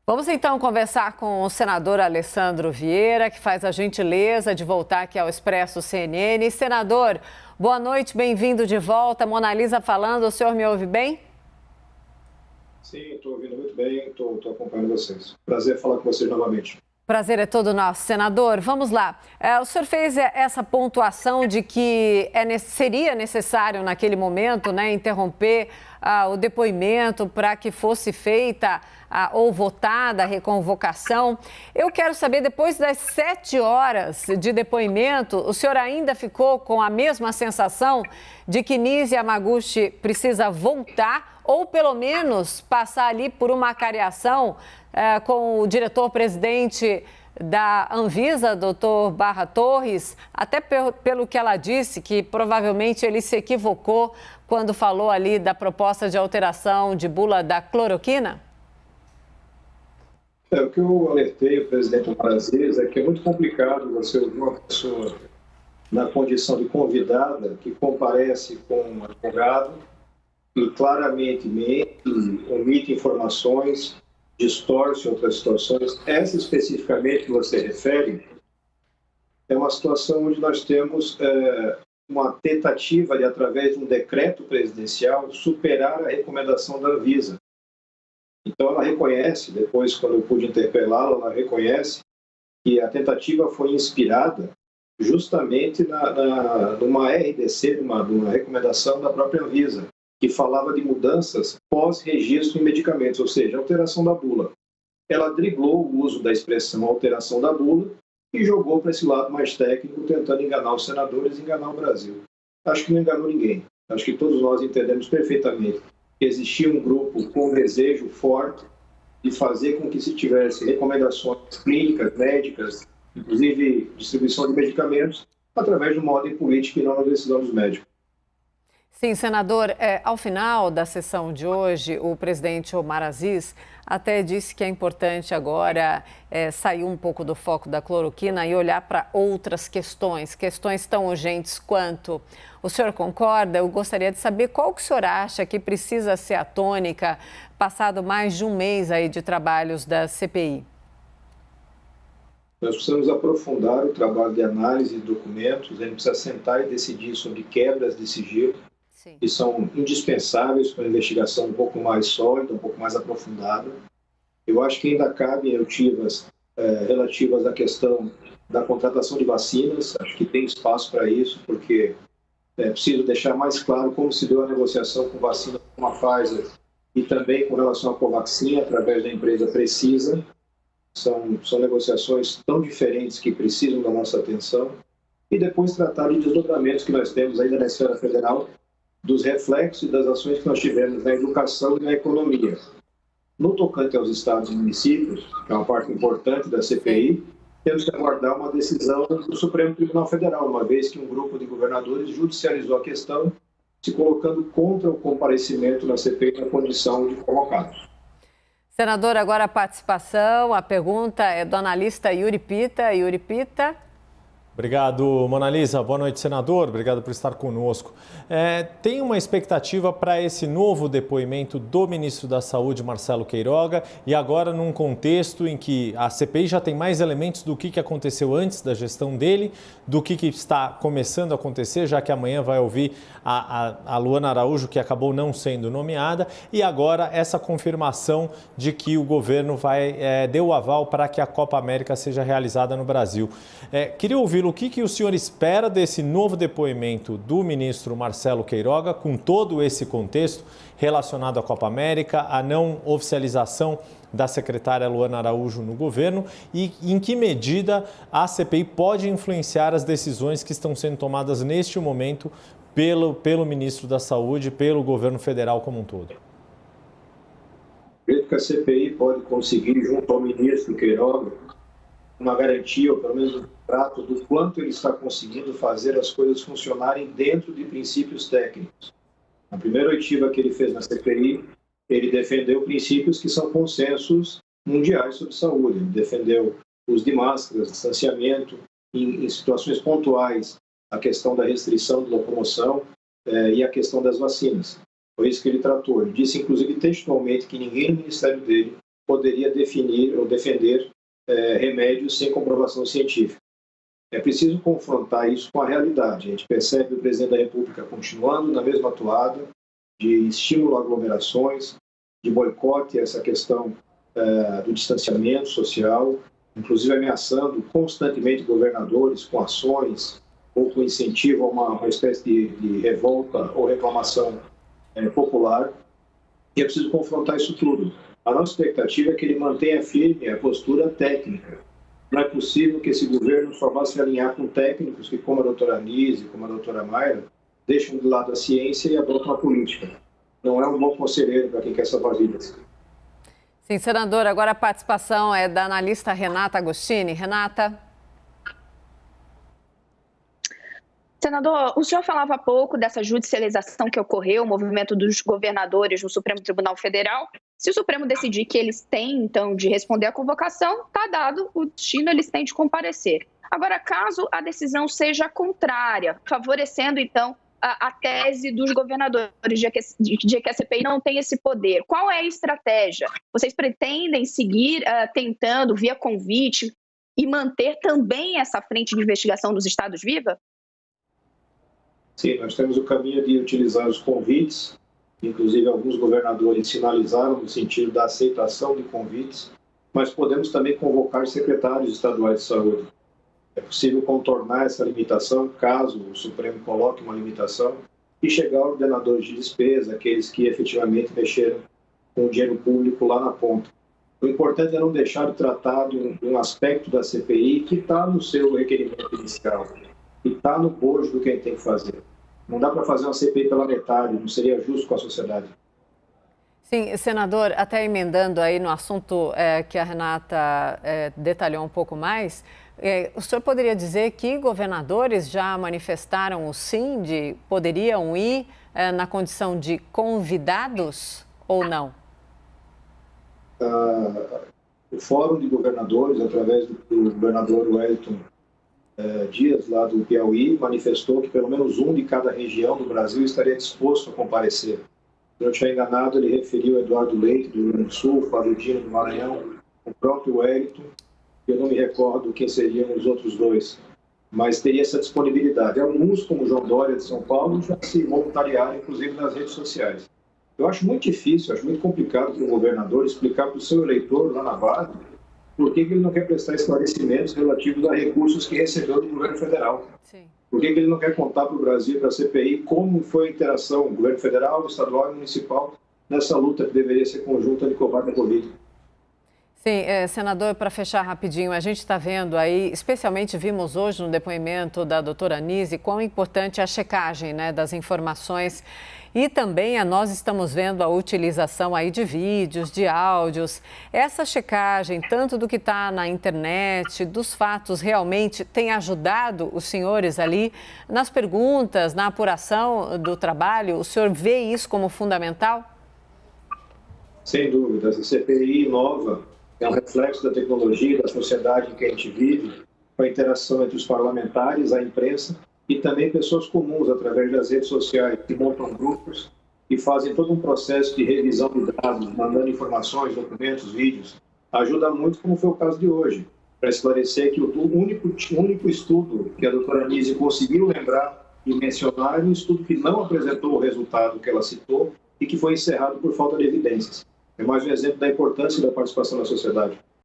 Vamos então conversar com o senador Alessandro Vieira, que faz a gentileza de voltar aqui ao Expresso CNN. Senador, boa noite, bem-vindo de volta. Mona Lisa falando, o senhor me ouve bem? Sim, estou ouvindo muito bem, estou acompanhando vocês. Prazer falar com vocês novamente. Prazer é todo nosso, senador. Vamos lá. O senhor fez essa pontuação de que seria necessário, naquele momento, interromper o depoimento para que fosse feita ou votada a reconvocação. Eu quero saber, depois das 7 horas de depoimento, o senhor ainda ficou com a mesma sensação de que Nise Yamaguchi precisa voltar ou, pelo menos, passar ali por uma cariação com o diretor-presidente da Anvisa, doutor Barra Torres, até pelo que ela disse, que provavelmente ele se equivocou quando falou ali da proposta de alteração de bula da cloroquina? O que eu alertei o presidente Aziz é que é muito complicado você ouvir uma pessoa na condição de convidada que comparece com um advogado e claramente mente, omite informações, distorce outras situações. Essa especificamente que você refere é uma situação onde nós temos uma tentativa de, através de um decreto presidencial, superar a recomendação da Anvisa. Então ela reconhece, depois quando eu pude interpelá-la, ela reconhece que a tentativa foi inspirada justamente numa RDC, numa recomendação da própria Anvisa, que falava de mudanças pós-registro em medicamentos, ou seja, alteração da bula. Ela driblou o uso da expressão alteração da bula e jogou para esse lado mais técnico, tentando enganar os senadores e enganar o Brasil. Acho que não enganou ninguém. Acho que todos nós entendemos perfeitamente que existia um grupo com um desejo forte de fazer com que se tivesse recomendações clínicas, médicas, inclusive distribuição de medicamentos, através de uma ordem política e não na decisão dos médicos. Sim, senador, ao final da sessão de hoje, o presidente Omar Aziz até disse que é importante agora sair um pouco do foco da cloroquina e olhar para outras questões tão urgentes quanto. O senhor concorda? Eu gostaria de saber qual que o senhor acha que precisa ser a tônica, passado mais de um mês aí de trabalhos da CPI. Nós precisamos aprofundar o trabalho de análise de documentos, a gente precisa sentar e decidir sobre quebras de sigilo, que são indispensáveis para uma investigação um pouco mais sólida, um pouco mais aprofundada. Eu acho que ainda cabem relativas à questão da contratação de vacinas, acho que tem espaço para isso, porque é preciso deixar mais claro como se deu a negociação com vacinas como a Pfizer e também com relação à Covaxin, através da empresa Precisa. São negociações tão diferentes que precisam da nossa atenção. E depois tratar de desdobramentos que nós temos ainda na esfera federal, dos reflexos e das ações que nós tivemos na educação e na economia. No tocante aos estados e municípios, que é uma parte importante da CPI, temos que aguardar uma decisão do Supremo Tribunal Federal, uma vez que um grupo de governadores judicializou a questão, se colocando contra o comparecimento na CPI na condição de convocados. Senador, agora a participação, a pergunta é do analista Yuri Pita. Yuri Pita. Obrigado, Mona Lisa. Boa noite, senador. Obrigado por estar conosco. Tem uma expectativa para esse novo depoimento do ministro da Saúde, Marcelo Queiroga, e agora num contexto em que a CPI já tem mais elementos do que aconteceu antes da gestão dele, do que está começando a acontecer, já que amanhã vai ouvir a Luana Araújo, que acabou não sendo nomeada, e agora essa confirmação de que o governo deu o aval para que a Copa América seja realizada no Brasil. Queria ouvir o que o senhor espera desse novo depoimento do ministro Marcelo Queiroga, com todo esse contexto relacionado à Copa América, a não oficialização da secretária Luana Araújo no governo e em que medida a CPI pode influenciar as decisões que estão sendo tomadas neste momento pelo ministro da Saúde, pelo governo federal como um todo. Acredito que a CPI pode conseguir, junto ao ministro Queiroga, uma garantia, ou pelo menos um trato do quanto ele está conseguindo fazer as coisas funcionarem dentro de princípios técnicos. Na primeira oitiva que ele fez na CPI, ele defendeu princípios que são consensos mundiais sobre saúde. Ele defendeu o uso de máscaras, distanciamento, em situações pontuais, a questão da restrição de locomoção e a questão das vacinas. Foi isso que ele tratou. Ele disse, inclusive, textualmente, que ninguém no ministério dele poderia definir ou defender remédios sem comprovação científica. É preciso confrontar isso com a realidade. A gente percebe o presidente da República continuando na mesma toada de estímulo a aglomerações, de boicote a essa questão do distanciamento social, inclusive ameaçando constantemente governadores com ações ou com incentivo a uma espécie de revolta ou reclamação popular. E é preciso confrontar isso tudo. A nossa expectativa é que ele mantenha firme a postura técnica. Não é possível que esse governo só vá se alinhar com técnicos que, como a doutora Anise, como a doutora Mayra, deixam de lado a ciência e adotam a política. Não é um bom conselheiro para quem quer salvar vidas. Sim, senador, agora a participação é da analista Renata Agostini. Renata. Senador, o senhor falava há pouco dessa judicialização que ocorreu, o movimento dos governadores no Supremo Tribunal Federal. Se o Supremo decidir que eles têm, então, de responder à convocação, está dado o destino, eles têm de comparecer. Agora, caso a decisão seja contrária, favorecendo, então, a tese dos governadores de que a CPI não tem esse poder, qual é a estratégia? Vocês pretendem seguir tentando, via convite, e manter também essa frente de investigação dos estados viva? Sim, nós temos o caminho de utilizar os convites, inclusive alguns governadores sinalizaram no sentido da aceitação de convites, mas podemos também convocar secretários estaduais de saúde. É possível contornar essa limitação, caso o Supremo coloque uma limitação, e chegar a ordenadores de despesa, aqueles que efetivamente mexeram com o dinheiro público lá na ponta. O importante é não deixar de tratar de um aspecto da CPI que está no seu requerimento inicial, que está no bojo do que a gente tem que fazer. Não dá para fazer uma CPI pela metade, não seria justo com a sociedade. Sim, senador, até emendando aí no assunto que a Renata detalhou um pouco mais, o senhor poderia dizer que governadores já manifestaram o sim de poderiam ir na condição de convidados ou não? O Fórum de Governadores, através do governador Wellington Dias, lá do Piauí, manifestou que pelo menos um de cada região do Brasil estaria disposto a comparecer. Se eu não estiver enganado, ele referiu Eduardo Leite, do Rio Grande do Sul, Fábio Dino, do Maranhão, o próprio Wellington, eu não me recordo quem seriam os outros dois, mas teria essa disponibilidade. Alguns, como João Dória, de São Paulo, já se voluntariaram, inclusive nas redes sociais. Eu acho muito difícil, acho muito complicado para o governador explicar para o seu eleitor lá na base por que ele não quer prestar esclarecimentos relativos a recursos que recebeu do governo federal. Sim. Por que ele não quer contar para o Brasil, para a CPI, como foi a interação do governo federal, estadual e municipal nessa luta que deveria ser conjunta de combate à Covid. Sim, senador, para fechar rapidinho, a gente está vendo aí, especialmente vimos hoje no depoimento da doutora Anise, quão importante é a checagem, né, das informações e também nós estamos vendo a utilização aí de vídeos, de áudios. Essa checagem, tanto do que está na internet, dos fatos, realmente tem ajudado os senhores ali nas perguntas, na apuração do trabalho? O senhor vê isso como fundamental? Sem dúvida, essa CPI nova é um reflexo da tecnologia, da sociedade em que a gente vive, com a interação entre os parlamentares, a imprensa e também pessoas comuns, através das redes sociais, que montam grupos e fazem todo um processo de revisão de dados, mandando informações, documentos, vídeos. Ajuda muito, como foi o caso de hoje, para esclarecer que o único estudo que a doutora Anise conseguiu lembrar e mencionar é um estudo que não apresentou o resultado que ela citou e que foi encerrado por falta de evidências. É mais um exemplo da importância da participação da sociedade.